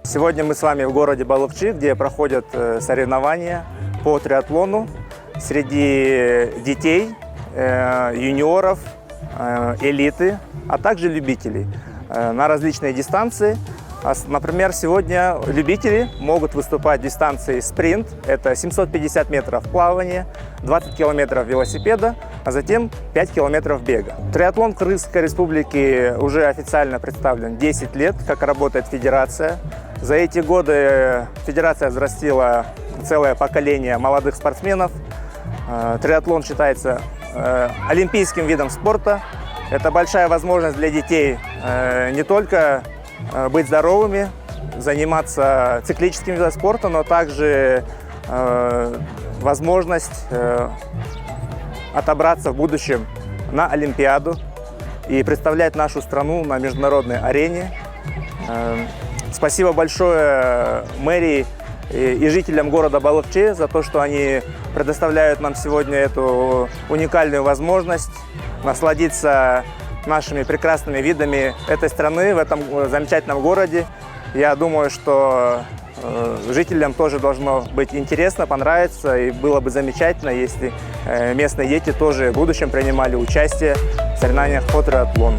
Сегодня мы с вами в городе Балыкчы, где проходят соревнования по триатлону среди детей, юниоров, элиты, а также любителей на различные дистанции. Например, сегодня любители могут выступать в дистанции спринт, это 750 метров плавания, 20 километров велосипеда, а затем 5 километров бега. Триатлон в Кыргызской республике уже официально представлен 10 лет, как работает федерация. За эти годы федерация взрастила целое поколение молодых спортсменов. Триатлон считается олимпийским видом спорта. Это большая возможность для детей не только быть здоровыми, заниматься циклическим видом спорта, но также возможность отобраться в будущем на Олимпиаду и представлять нашу страну на международной арене. Спасибо большое мэрии и жителям города Балыкчы за то, что они предоставляют нам сегодня эту уникальную возможность насладиться нашими прекрасными видами этой страны в этом замечательном городе. Я думаю, что жителям тоже должно быть интересно, понравиться, и было бы замечательно, если местные дети тоже в будущем принимали участие в соревнованиях по триатлону.